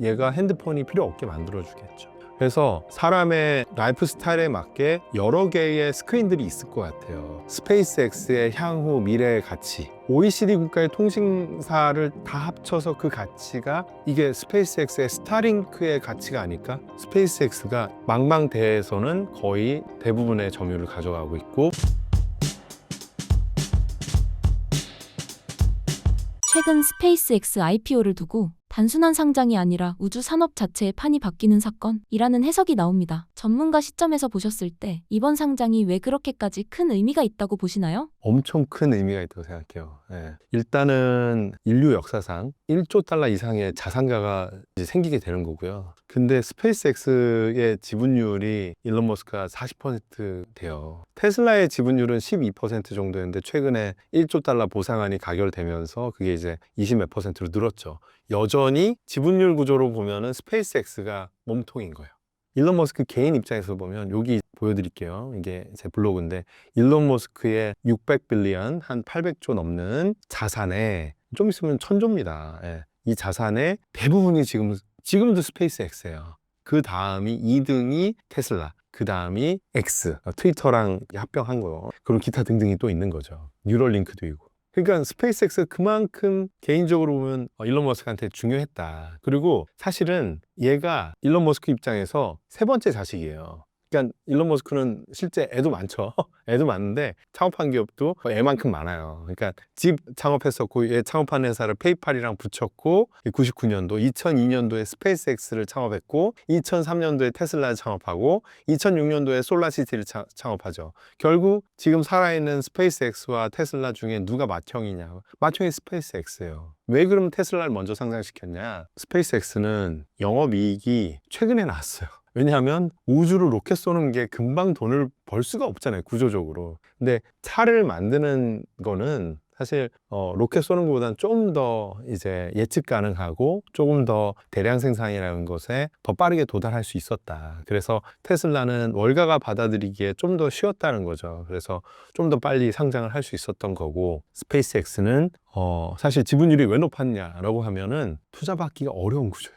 얘가 핸드폰이 필요 없게 만들어 주겠죠. 그래서 사람의 라이프 스타일에 맞게 여러 개의 스크린들이 있을 것 같아요. 스페이스X의 향후 미래의 가치, OECD 국가의 통신사를 다 합쳐서 그 가치가 이게 스페이스X의 스타링크의 가치가 아닐까? 스페이스X가 망망대해에서는 거의 대부분의 점유율을 가져가고 있고, 최근 스페이스X IPO를 두고 단순한 상장이 아니라 우주 산업 자체의 판이 바뀌는 사건이라는 해석이 나옵니다. 전문가 시점에서 보셨을 때 이번 상장이 왜 그렇게까지 큰 의미가 있다고 보시나요? 엄청 큰 의미가 있다고 생각해요. 일단은 인류 역사상 1조 달러 이상의 자산가가 이제 생기게 되는 거고요. 근데 스페이스X의 지분율이 일론 머스크가 40% 돼요. 테슬라의 지분율은 12% 정도였는데 최근에 1조 달러 보상안이 가결되면서 그게 이제 20 몇 %로 늘었죠. 여전히 지분율 구조로 보면은 스페이스X가 몸통인 거예요. 일론 머스크 개인 입장에서 보면 여기 보여드릴게요. 이게 제 블로그인데 일론 머스크의 600빌리언 한 800조 넘는 자산에 좀 있으면 1000조입니다. 이 자산의 대부분이 지금도 스페이스X예요. 그 다음이 2등이 테슬라, 그 다음이 X, 트위터랑 합병한 거, 그리고 기타 등등이 또 있는 거죠. 뉴럴링크도 있고. 그러니까 스페이스X가 그만큼 개인적으로 보면 일론 머스크한테 중요했다. 그리고 사실은 얘가 일론 머스크 입장에서 세 번째 자식이에요. 그러니까 일론 머스크는 실제 애도 많죠. 애도 많은데 창업한 기업도 애만큼 많아요. 그러니까 집 창업했었고 얘 창업한 회사를 페이팔이랑 붙였고 99년도, 2002년도에 스페이스X를 창업했고 2003년도에 테슬라를 창업하고 2006년도에 솔라시티를 창업하죠. 결국 지금 살아있는 스페이스X와 테슬라 중에 누가 맏형이냐? 맏형이 스페이스X예요. 왜 그럼 테슬라를 먼저 상장시켰냐? 스페이스X는 영업이익이 최근에 나왔어요. 왜냐하면 우주로 로켓 쏘는 게 금방 돈을 벌 수가 없잖아요, 구조적으로. 근데 차를 만드는 거는 사실 로켓 쏘는 것보다는 좀 더 이제 예측 가능하고 조금 더 대량 생산이라는 것에 더 빠르게 도달할 수 있었다. 그래서 테슬라는 월가가 받아들이기에 좀 더 쉬웠다는 거죠. 그래서 좀 더 빨리 상장을 할 수 있었던 거고, 스페이스X는 사실 지분율이 왜 높았냐라고 하면은 투자받기가 어려운 구조예요.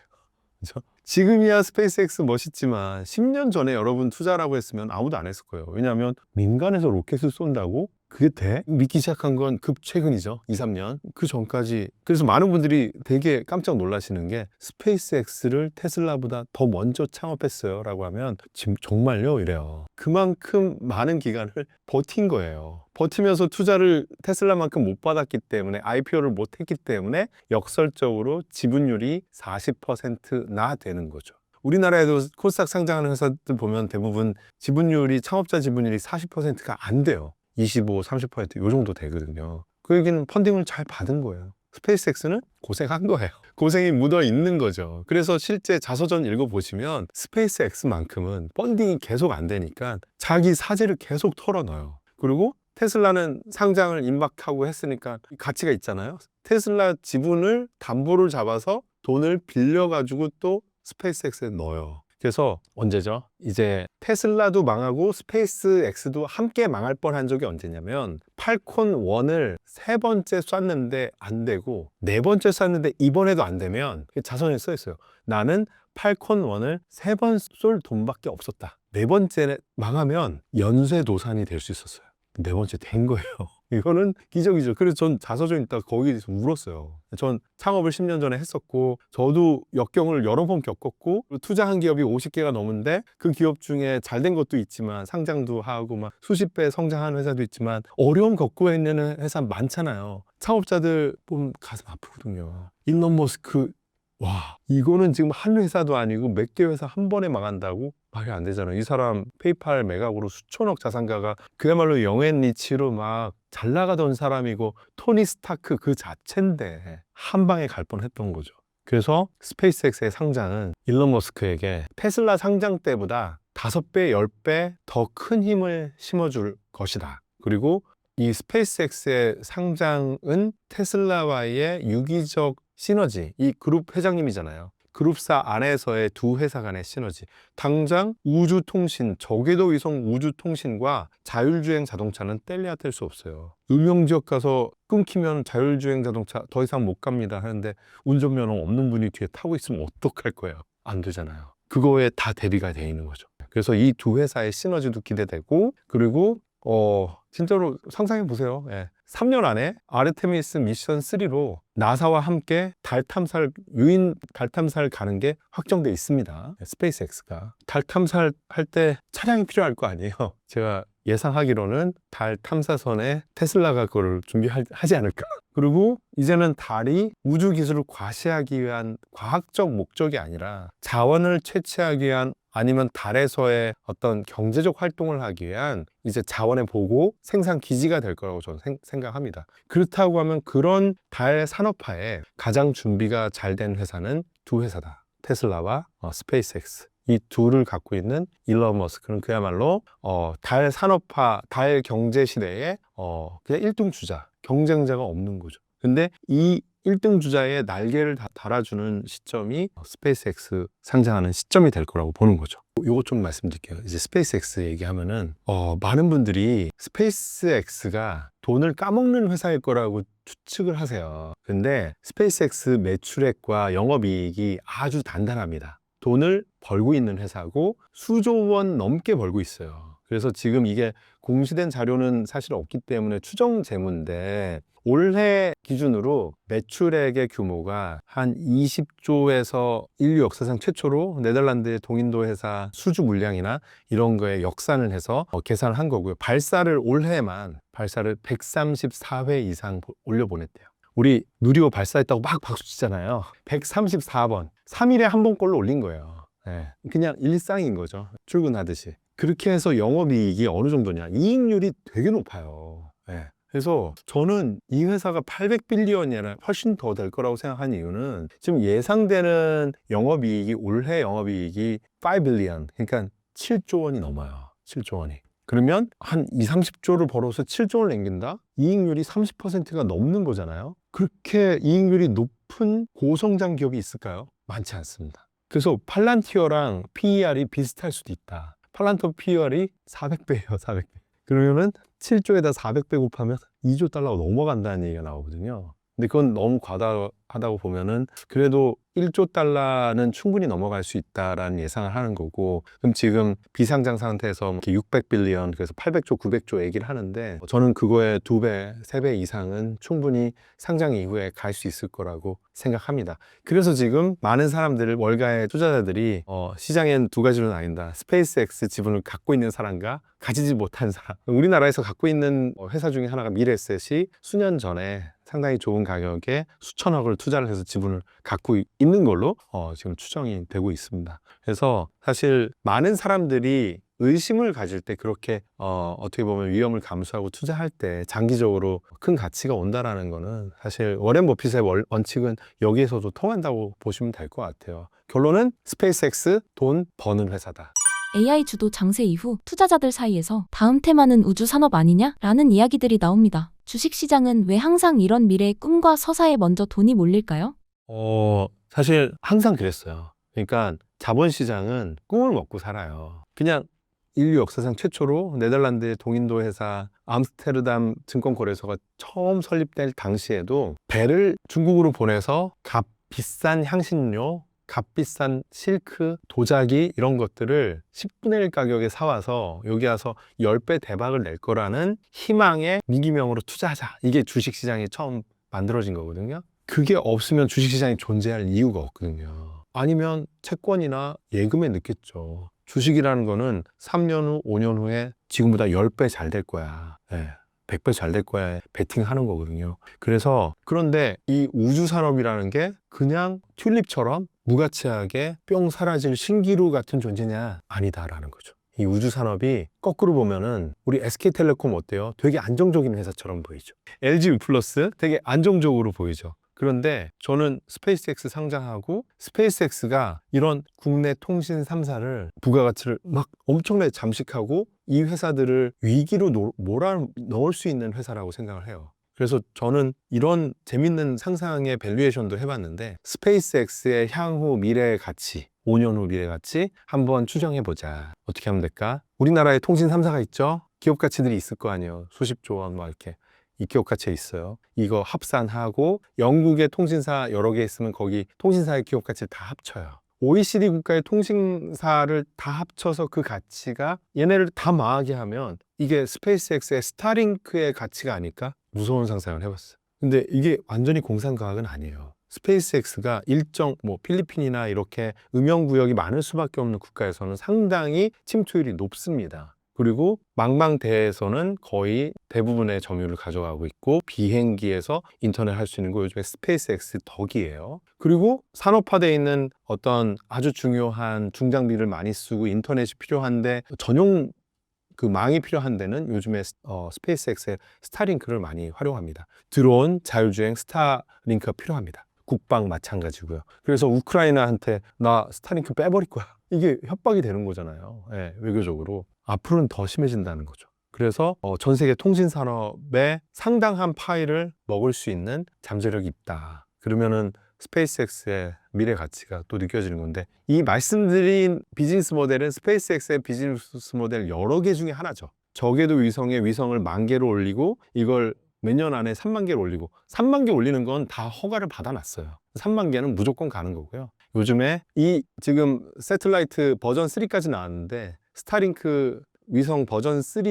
그렇죠? 지금이야 스페이스X 멋있지만 10년 전에 여러분 투자라고 했으면 아무도 안 했을 거예요. 왜냐하면 민간에서 로켓을 쏜다고? 그게 돼? 믿기 시작한 건 급 최근이죠. 2, 3년. 그 전까지. 그래서 많은 분들이 되게 깜짝 놀라시는 게 스페이스X를 테슬라보다 더 먼저 창업했어요 라고 하면 지금 정말요? 이래요. 그만큼 많은 기간을 버틴 거예요. 버티면서 투자를 테슬라만큼 못 받았기 때문에, IPO를 못 했기 때문에 역설적으로 지분율이 40%나 되는 거죠. 우리나라에도 코스닥 상장하는 회사들 보면 대부분 지분율이, 창업자 지분율이 40%가 안 돼요. 25, 30%요 정도 되거든요. 그 얘기는 펀딩을 잘 받은 거예요. 스페이스X는 고생한 거예요. 고생이 묻어 있는 거죠. 그래서 실제 자서전 읽어보시면 스페이스X만큼은 펀딩이 계속 안 되니까 자기 사재를 계속 털어넣어요. 그리고 테슬라는 상장을 임박하고 했으니까 가치가 있잖아요. 테슬라 지분을 담보를 잡아서 돈을 빌려가지고 또 스페이스X에 넣어요. 그래서 언제죠? 이제 테슬라도 망하고 스페이스X도 함께 망할 뻔한 적이 언제냐면 팔콘 1을 세 번째 쐈는데 안 되고 네 번째 쐈는데 이번에도 안 되면 자선에 써 있어요. 나는 팔콘 1을 세 번 쏠 돈밖에 없었다. 네 번째 망하면 연쇄도산이 될 수 있었어요. 네 번째 된 거예요. 이거는 기적이죠. 그래서 전 자서전 읽다가 거기에서 울었어요. 전 창업을 10년 전에 했었고, 저도 역경을 여러 번 겪었고, 투자한 기업이 50개가 넘는데 그 기업 중에 잘 된 것도 있지만 상장도 하고 막 수십 배 성장하는 회사도 있지만 어려움 겪고 있는 회사 많잖아요. 창업자들 보면 가슴 아프거든요. 일론 머스크, 와, 이거는 지금 한 회사도 아니고 몇 개 회사 한 번에 망한다고? 말이 안 되잖아요. 이 사람 페이팔 매각으로 수천억 자산가가 그야말로 영앤리치로 막 잘 나가던 사람이고 토니 스타크 그 자체인데 한 방에 갈 뻔했던 거죠. 그래서 스페이스X의 상장은 일론 머스크에게 테슬라 상장 때보다 5배, 10배 더 큰 힘을 심어줄 것이다. 그리고 이 스페이스X의 상장은 테슬라와의 유기적 시너지, 이 그룹 회장님이잖아요. 그룹사 안에서의 두 회사 간의 시너지. 당장 우주통신, 저궤도 위성 우주통신과 자율주행 자동차는 뗄래야 뗄 수 없어요. 음영지역 가서 끊기면 자율주행 자동차 더 이상 못 갑니다 하는데 운전면허 없는 분이 뒤에 타고 있으면 어떡할 거예요? 안 되잖아요. 그거에 다 대비가 돼 있는 거죠. 그래서 이 두 회사의 시너지도 기대되고, 그리고 진짜로 상상해 보세요. 3년 안에 아르테미스 미션 3로 나사와 함께 유인 달 탐사를 가는 게 확정돼 있습니다. 스페이스X가 달 탐사를 할 때 차량이 필요할 거 아니에요. 제가 예상하기로는 달 탐사선에 테슬라가 그걸 준비하지 않을까. 그리고 이제는 달이 우주 기술을 과시하기 위한 과학적 목적이 아니라 자원을 채취하기 위한, 아니면 달에서의 어떤 경제적 활동을 하기 위한 이제 자원의 보고 생산 기지가 될 거라고 저는 생각합니다. 그렇다고 하면 그런 달 산업화에 가장 준비가 잘 된 회사는 두 회사다. 테슬라와 스페이스X. 이 둘을 갖고 있는 일론 머스크는 그야말로 달 산업화, 달 경제 시대에 그냥 1등 주자, 경쟁자가 없는 거죠. 근데 이 1등 주자의 날개를 달아주는 시점이 스페이스X 상장하는 시점이 될 거라고 보는 거죠. 요거 좀 말씀드릴게요. 이제 스페이스X 얘기하면은 많은 분들이 스페이스X가 돈을 까먹는 회사일 거라고 추측을 하세요. 근데 스페이스X 매출액과 영업이익이 아주 단단합니다. 돈을 벌고 있는 회사고 수조 원 넘게 벌고 있어요. 그래서 지금 이게 공시된 자료는 사실 없기 때문에 추정 재무인데, 올해 기준으로 매출액의 규모가 한 20조에서 인류 역사상 최초로 네덜란드의 동인도 회사 수주 물량이나 이런 거에 역산을 해서 계산을 한 거고요. 올해만 발사를 134회 이상 올려보냈대요. 우리 누리호 발사했다고 막 박수 치잖아요. 134번, 3일에 한 번꼴로 올린 거예요. 그냥 일상인 거죠. 출근하듯이. 그렇게 해서 영업이익이 어느 정도냐, 이익률이 되게 높아요. 그래서 저는 이 회사가 800빌리언이 아니라 훨씬 더 될 거라고 생각한 이유는, 지금 예상되는 영업이익이, 올해 영업이익이 5빌리언, 그러니까 7조 원이 넘어요. 7조 원이. 그러면 한 20-30조를 벌어서 7조 원을 남긴다? 이익률이 30%가 넘는 거잖아요. 그렇게 이익률이 높은 고성장 기업이 있을까요? 많지 않습니다. 그래서 팔란티어랑 PER이 비슷할 수도 있다. 팔란티어 PER이 400배예요, 400배. 그러면은 7조에다 400배 곱하면 2조 달러가 넘어간다는 얘기가 나오거든요. 근데 그건 너무 과다하다고 보면은, 그래도 1조 달러는 충분히 넘어갈 수 있다라는 예상을 하는 거고, 그럼 지금 비상장 상태에서 이렇게 600빌리언, 그래서 800조, 900조 얘기를 하는데, 저는 그거의 2배, 3배 이상은 충분히 상장 이후에 갈 수 있을 거라고 생각합니다. 그래서 지금 많은 사람들을, 월가의 투자자들이 시장엔 두 가지로 나뉜다. 스페이스X 지분을 갖고 있는 사람과 가지지 못한 사람. 우리나라에서 갖고 있는 회사 중에 하나가 미래에셋이 수년 전에 상당히 좋은 가격에 수천억을 투자를 해서 지분을 갖고 있는 걸로 지금 추정이 되고 있습니다. 그래서 사실 많은 사람들이 의심을 가질 때, 그렇게 어떻게 보면 위험을 감수하고 투자할 때 장기적으로 큰 가치가 온다라는 거는, 사실 워렌 버핏의 원칙은 여기에서도 통한다고 보시면 될 것 같아요. 결론은 스페이스X 돈 버는 회사다. AI 주도 장세 이후 투자자들 사이에서 다음 테마는 우주 산업 아니냐? 라는 이야기들이 나옵니다. 주식시장은 왜 항상 이런 미래의 꿈과 서사에 먼저 돈이 몰릴까요? 사실 항상 그랬어요. 그러니까 자본시장은 꿈을 먹고 살아요. 그냥 인류 역사상 최초로 네덜란드의 동인도 회사 암스테르담 증권거래소가 처음 설립될 당시에도 배를 중국으로 보내서 값비싼 향신료, 값비싼 실크, 도자기 이런 것들을 10분의 1 가격에 사와서 여기 와서 10배 대박을 낼 거라는 희망의 무기명으로 투자하자. 이게 주식시장이 처음 만들어진 거거든요. 그게 없으면 주식시장이 존재할 이유가 없거든요. 아니면 채권이나 예금에 넣겠죠. 주식이라는 거는 3년 후, 5년 후에 지금보다 10배 잘 될 거야. 100배 잘 될 거야. 베팅하는 거거든요. 그런데 이 우주산업이라는 게 그냥 튤립처럼 무가치하게 뿅 사라질 신기루 같은 존재냐? 아니다라는 거죠. 이 우주산업이 거꾸로 보면은 우리 SK텔레콤 어때요? 되게 안정적인 회사처럼 보이죠. LG U+ 되게 안정적으로 보이죠. 그런데 저는 스페이스X 상장하고 스페이스X가 이런 국내 통신 3사를 부가가치를 막 엄청나게 잠식하고 이 회사들을 위기로 몰아넣을 수 있는 회사라고 생각을 해요. 그래서 저는 이런 재밌는 상상의 밸류에이션도 해봤는데 스페이스X의 향후 미래의 가치, 5년 후 미래 가치 한번 추정해보자. 어떻게 하면 될까? 우리나라에 통신 3사가 있죠? 기업 가치들이 있을 거 아니에요. 수십조 원 막 이렇게. 이 기업 가치에 있어요. 이거 합산하고 영국의 통신사 여러 개 있으면 거기 통신사의 기업 가치를 다 합쳐요. OECD 국가의 통신사를 다 합쳐서 그 가치가 얘네를 다 망하게 하면 이게 스페이스X의 스타링크의 가치가 아닐까? 무서운 상상을 해봤어요. 근데 이게 완전히 공상과학은 아니에요. 스페이스X가 일정 필리핀이나 이렇게 음영구역이 많을 수밖에 없는 국가에서는 상당히 침투율이 높습니다. 그리고 망망대해에서는 거의 대부분의 점유율을 가져가고 있고 비행기에서 인터넷 할 수 있는 거 요즘에 스페이스X 덕이에요. 그리고 산업화되어 있는 어떤 아주 중요한 중장비를 많이 쓰고 인터넷이 필요한데 전용 그 망이 필요한 데는 요즘에 스페이스X의 스타링크를 많이 활용합니다. 드론, 자율주행 스타링크가 필요합니다. 국방 마찬가지고요. 그래서 우크라이나한테 나 스타링크 빼버릴 거야. 이게 협박이 되는 거잖아요. 예, 외교적으로. 앞으로는 더 심해진다는 거죠. 그래서 전 세계 통신 산업의 상당한 파이를 먹을 수 있는 잠재력이 있다. 그러면은 스페이스X의 미래 가치가 또 느껴지는 건데 이 말씀드린 비즈니스 모델은 스페이스X의 비즈니스 모델 여러 개 중에 하나죠. 저궤도 위성에 위성을 10,000개로 올리고 이걸 몇 년 안에 30,000개를 올리고 30,000개 올리는 건 다 허가를 받아놨어요. 30,000개는 무조건 가는 거고요. 요즘에 이 지금 새틀라이트 버전 3까지 나왔는데 스타링크 위성 버전 3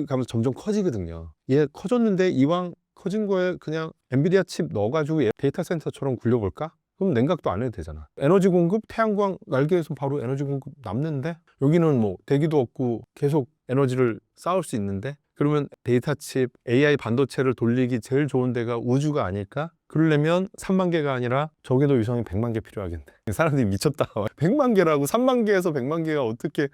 가면서 점점 커지거든요. 얘 커졌는데 이왕 커진 거에 그냥 엔비디아 칩 넣어가지고 데이터 센터처럼 굴려볼까? 그럼 냉각도 안 해도 되잖아. 에너지 공급, 태양광 날개에서 바로 에너지 공급 남는데 여기는 대기도 없고 계속 에너지를 쌓을 수 있는데 그러면 데이터 칩, AI 반도체를 돌리기 제일 좋은 데가 우주가 아닐까? 그러려면 30,000개가 아니라 저궤도 위성이 1,000,000개 필요하겠네. 사람들이 미쳤다. 1,000,000개라고 30,000개에서 1,000,000개가 어떻게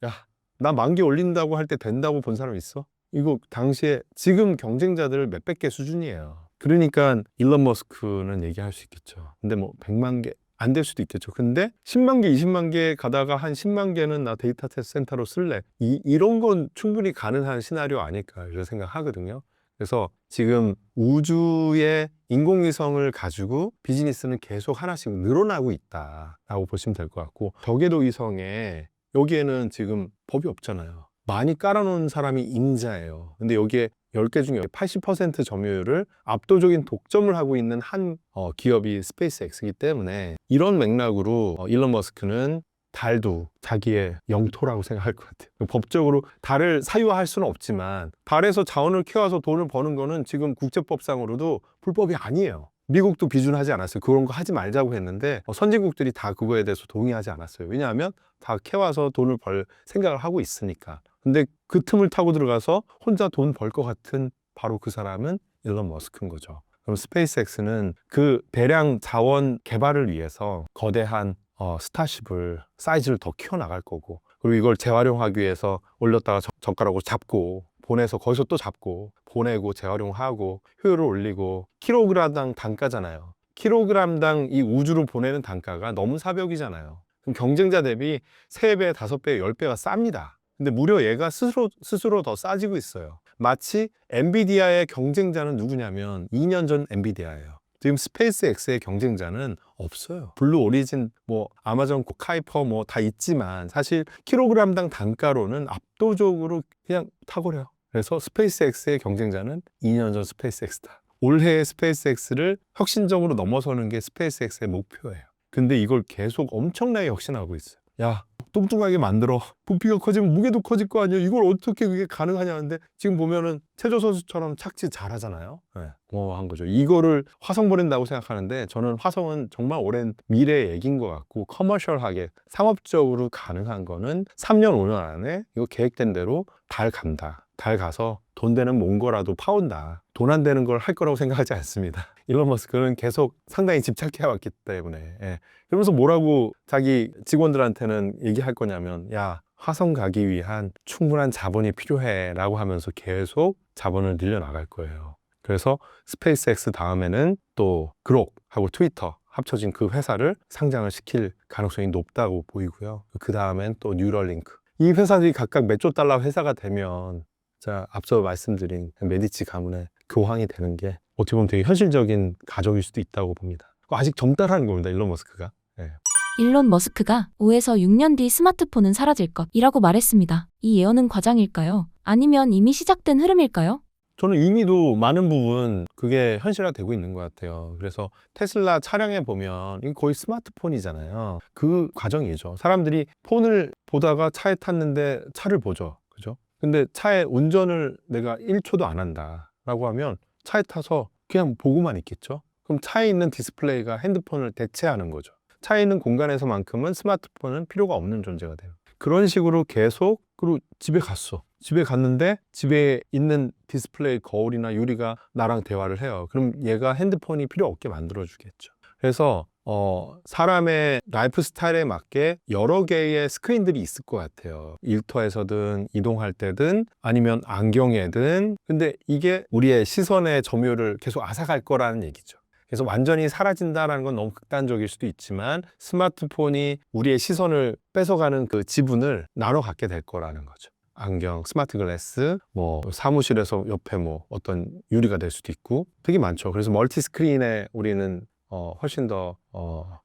야, 나 10,000개 올린다고 할 때 된다고 본 사람 있어? 이거 당시에 지금 경쟁자들 몇백 개 수준이에요. 그러니까 일론 머스크는 얘기할 수 있겠죠. 근데 100만 개 안 될 수도 있겠죠. 근데 10만 개, 20만 개 가다가 한 10만 개는 나 데이터 센터로 쓸래. 이런 건 충분히 가능한 시나리오 아닐까 이런 생각하거든요. 그래서 지금 우주의 인공위성을 가지고 비즈니스는 계속 하나씩 늘어나고 있다라고 보시면 될 것 같고 저궤도 위성에 여기에는 지금 법이 없잖아요. 많이 깔아놓은 사람이 임자예요. 근데 여기에 10개 중에 80% 점유율을 압도적인 독점을 하고 있는 한 기업이 스페이스X이기 때문에 이런 맥락으로 일론 머스크는 달도 자기의 영토라고 생각할 것 같아요. 법적으로 달을 사유화할 수는 없지만 달에서 자원을 캐와서 돈을 버는 거는 지금 국제법상으로도 불법이 아니에요. 미국도 비준하지 않았어요. 그런 거 하지 말자고 했는데 선진국들이 다 그거에 대해서 동의하지 않았어요. 왜냐하면 다 캐와서 돈을 벌 생각을 하고 있으니까. 근데 그 틈을 타고 들어가서 혼자 돈 벌 것 같은 바로 그 사람은 일론 머스크인 거죠. 그럼 스페이스X는 그 대량 자원 개발을 위해서 거대한 스타쉽을 사이즈를 더 키워나갈 거고 그리고 이걸 재활용하기 위해서 올렸다가 젓가락으로 잡고 보내서 거기서 또 잡고 보내고 재활용하고 효율을 올리고 킬로그램당 단가잖아요. 킬로그램당 이 우주로 보내는 단가가 너무 사벽이잖아요. 그럼 경쟁자 대비 3배, 5배, 10배가 쌉니다. 근데 무려 얘가 스스로 더 싸지고 있어요. 마치 엔비디아의 경쟁자는 누구냐면 2년 전 엔비디아예요. 지금 스페이스X의 경쟁자는 없어요. 블루 오리진, 아마존 카이퍼 다 있지만 사실 킬로그램당 단가로는 압도적으로 그냥 탁월해요. 그래서 스페이스X의 경쟁자는 2년 전 스페이스X다. 올해의 스페이스X를 혁신적으로 넘어서는 게 스페이스X의 목표예요. 근데 이걸 계속 엄청나게 혁신하고 있어요. 야, 뚱뚱하게 만들어. 부피가 커지면 무게도 커질 거 아니에요. 이걸 어떻게 그게 가능하냐는데 지금 보면은 체조 선수처럼 착지 잘하잖아요. 네, 고마워한 거죠. 이거를 화성 보낸다고 생각하는데 저는 화성은 정말 오랜 미래의 얘기인 것 같고 커머셜하게 상업적으로 가능한 거는 3년, 5년 안에 이거 계획된 대로 달 간다. 달 가서 돈 되는 몽고라도 파온다. 돈 안 되는 걸 할 거라고 생각하지 않습니다. 일론 머스크는 계속 상당히 집착해 왔기 때문에 그러면서 뭐라고 자기 직원들한테는 얘기할 거냐면 야 화성 가기 위한 충분한 자본이 필요해 라고 하면서 계속 자본을 늘려나갈 거예요. 그래서 스페이스X 다음에는 또 그록하고 트위터 합쳐진 그 회사를 상장을 시킬 가능성이 높다고 보이고요. 그 다음엔 또 뉴럴링크. 이 회사들이 각각 몇 조 달러 회사가 되면 자 앞서 말씀드린 메디치 가문의 교황이 되는 게 어떻게 보면 되게 현실적인 가족일 수도 있다고 봅니다. 아직 젊다라는 겁니다, 일론 머스크가. 예. 일론 머스크가 5에서 6년 뒤 스마트폰은 사라질 것이라고 말했습니다. 이 예언은 과장일까요? 아니면 이미 시작된 흐름일까요? 저는 이미도 많은 부분 그게 현실화되고 있는 것 같아요. 그래서 테슬라 차량에 보면 이게 거의 스마트폰이잖아요. 그 과정이죠. 사람들이 폰을 보다가 차에 탔는데 차를 보죠. 그죠? 근데 차에 운전을 내가 1초도 안 한다라고 하면 차에 타서 그냥 보고만 있겠죠? 그럼 차에 있는 디스플레이가 핸드폰을 대체하는 거죠. 차에 있는 공간에서만큼은 스마트폰은 필요가 없는 존재가 돼요. 그런 식으로 계속, 그리고 집에 갔어. 집에 갔는데 집에 있는 디스플레이 거울이나 유리가 나랑 대화를 해요. 그럼 얘가 핸드폰이 필요 없게 만들어주겠죠. 그래서 사람의 라이프 스타일에 맞게 여러 개의 스크린들이 있을 것 같아요. 일터에서든 이동할 때든 아니면 안경에든. 근데 이게 우리의 시선의 점유율을 계속 앗아갈 거라는 얘기죠. 그래서 완전히 사라진다는 건 너무 극단적일 수도 있지만 스마트폰이 우리의 시선을 뺏어가는 그 지분을 나눠 갖게 될 거라는 거죠. 안경, 스마트 글래스, 뭐 사무실에서 옆에 뭐 어떤 유리가 될 수도 있고 되게 많죠. 그래서 멀티 스크린에 우리는 훨씬 더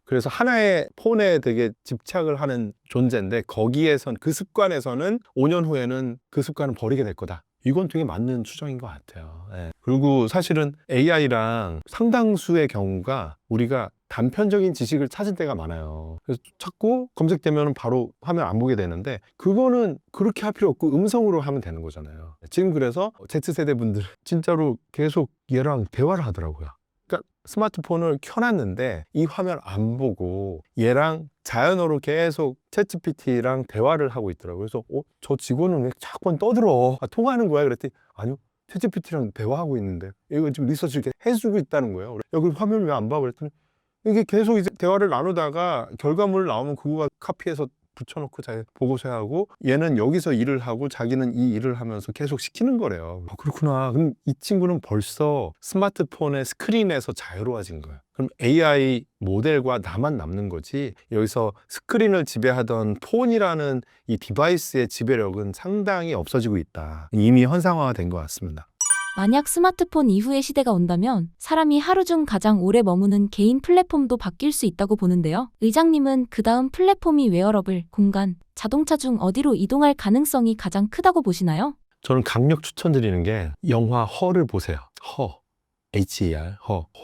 그래서 하나의 폰에 되게 집착을 하는 존재인데 거기에선 그 습관에서는 5년 후에는 그 습관을 버리게 될 거다. 이건 되게 맞는 추정인 것 같아요. 예. 그리고 사실은 AI랑 상당수의 경우가 우리가 단편적인 지식을 찾을 때가 많아요. 그래서 찾고 검색되면 바로 화면 안 보게 되는데 그거는 그렇게 할 필요 없고 음성으로 하면 되는 거잖아요. 지금 그래서 Z세대 분들 진짜로 계속 얘랑 대화를 하더라고요. 그러니까 스마트폰을 켜놨는데 이 화면 안 보고 얘랑 자연어로 계속 챗GPT랑 대화를 하고 있더라고요. 그래서 저 직원은 왜 자꾸 떠들어? 통화하는 거야? 그랬더니 아니요, 챗GPT랑 대화하고 있는데 이거 지금 리서치 이렇게 해주고 있다는 거예요. 여기 화면 왜 안 봐? 그랬더니 이게 계속 이제 대화를 나누다가 결과물 나오면 그거 카피해서 붙여놓고 자기 보고서하고 얘는 여기서 일을 하고 자기는 이 일을 하면서 계속 시키는 거래요. 그렇구나. 그럼 이 친구는 벌써 스마트폰의 스크린에서 자유로워진 거예요. 그럼 AI 모델과 나만 남는 거지 여기서 스크린을 지배하던 폰이라는 이 디바이스의 지배력은 상당히 없어지고 있다. 이미 현상화가 된 것 같습니다. 만약 스마트폰 이후의 시대가 온다면 사람이 하루 중 가장 오래 머무는 개인 플랫폼도 바뀔 수 있다고 보는데요. 의장님은 그 다음 플랫폼이 웨어러블, 공간, 자동차 중 어디로 이동할 가능성이 가장 크다고 보시나요? 저는 강력 추천드리는 게 영화 허를 보세요. 허, HER,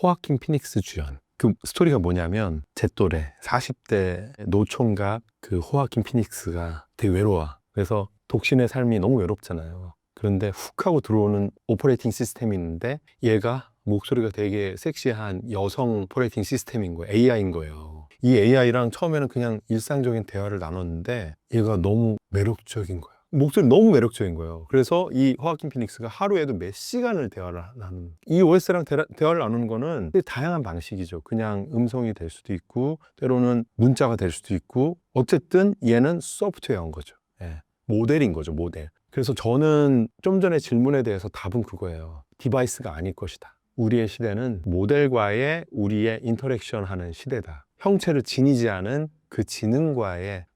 호아킨 피닉스 주연. 그 스토리가 뭐냐면 제 또래 40대 노총각 그 호아킨 피닉스가 되게 외로워. 그래서 독신의 삶이 너무 외롭잖아요. 그런데 훅 하고 들어오는 오퍼레이팅 시스템이 있는데 얘가 목소리가 되게 섹시한 여성 오퍼레이팅 시스템인 거예요. AI인 거예요. 이 AI랑 처음에는 그냥 일상적인 대화를 나눴는데 얘가 너무 매력적인 거예요. 목소리 너무 매력적인 거예요. 그래서 이 호아킨 피닉스가 하루에도 몇 시간을 대화를 나누는 이 OS랑 대화를 나누는 거는 되게 다양한 방식이죠. 그냥 음성이 될 수도 있고 때로는 문자가 될 수도 있고 어쨌든 얘는 소프트웨어인 거죠. 예. 모델인 거죠, 모델. 그래서 저는 좀 전에 질문에 대해서 답은 그거예요. 디바이스가 아닐 것이다. 우리의 시대는 모델과의 우리의 인터랙션 하는 시대다. 형체를 지니지 않은 그 지능과의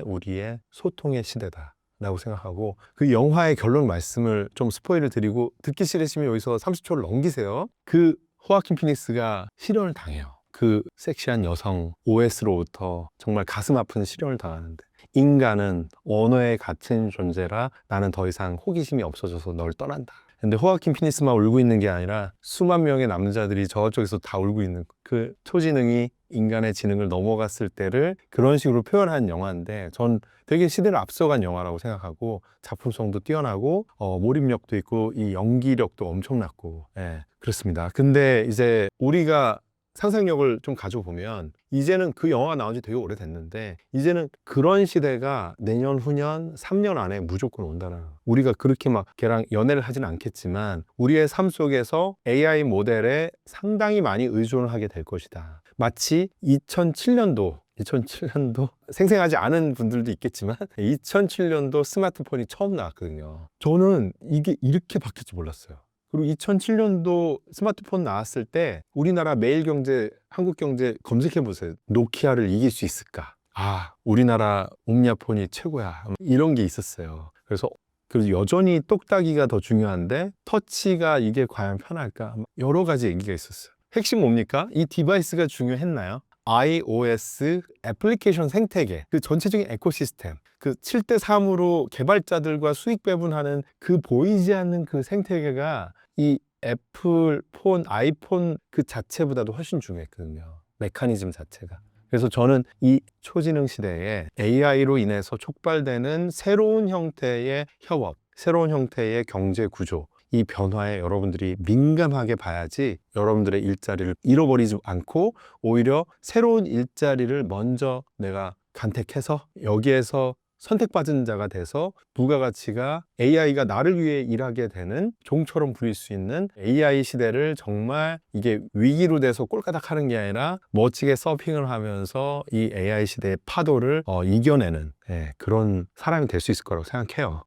우리의 소통의 시대다 라고 생각하고 그 영화의 결론 말씀을 좀 스포일을 드리고 듣기 싫으시면 여기서 30초를 넘기세요. 그 호아킨 피닉스가 실현을 당해요. 그 섹시한 여성 OS로부터 정말 가슴 아픈 실현을 당하는데 인간은 언어에 갇힌 존재라 나는 더 이상 호기심이 없어져서 널 떠난다. 근데 호아킨 피닉스만 울고 있는 게 아니라 수만 명의 남자들이 저쪽에서 다 울고 있는 그 초지능이 인간의 지능을 넘어갔을 때를 그런 식으로 표현한 영화인데 전 되게 시대를 앞서간 영화라고 생각하고 작품성도 뛰어나고 몰입력도 있고 이 연기력도 엄청났고 그렇습니다. 근데 이제 우리가 상상력을 좀 가져보면 이제는 그 영화가 나온 지 되게 오래됐는데 이제는 그런 시대가 내년, 후년, 3년 안에 무조건 온다는 거예요. 우리가 그렇게 막 걔랑 연애를 하진 않겠지만 우리의 삶 속에서 AI 모델에 상당히 많이 의존을 하게 될 것이다. 마치 2007년도 생생하지 않은 분들도 있겠지만 2007년도 스마트폰이 처음 나왔거든요. 저는 이게 이렇게 바뀔 줄 몰랐어요. 그리고 2007년도 스마트폰 나왔을 때 우리나라 매일경제, 한국경제 검색해보세요. 노키아를 이길 수 있을까? 우리나라 옴니아폰이 최고야. 이런 게 있었어요. 그래서 그래서 여전히 똑딱이가 더 중요한데 터치가 이게 과연 편할까? 여러 가지 얘기가 있었어요. 핵심 뭡니까? 이 디바이스가 중요했나요? iOS 애플리케이션 생태계, 그 전체적인 에코시스템, 그 7대3으로 개발자들과 수익 배분하는 그 보이지 않는 그 생태계가 이 애플 폰, 아이폰 그 자체보다도 훨씬 중요했거든요. 메커니즘 자체가. 그래서 저는 이 초지능 시대에 AI로 인해서 촉발되는 새로운 형태의 협업, 새로운 형태의 경제 구조, 이 변화에 여러분들이 민감하게 봐야지 여러분들의 일자리를 잃어버리지 않고 오히려 새로운 일자리를 먼저 내가 간택해서 여기에서 선택받은 자가 돼서 부가가치가 AI가 나를 위해 일하게 되는 종처럼 부릴 수 있는 AI 시대를 정말 이게 위기로 돼서 꼴까닥 하는 게 아니라 멋지게 서핑을 하면서 이 AI 시대의 파도를 이겨내는 그런 사람이 될 수 있을 거라고 생각해요.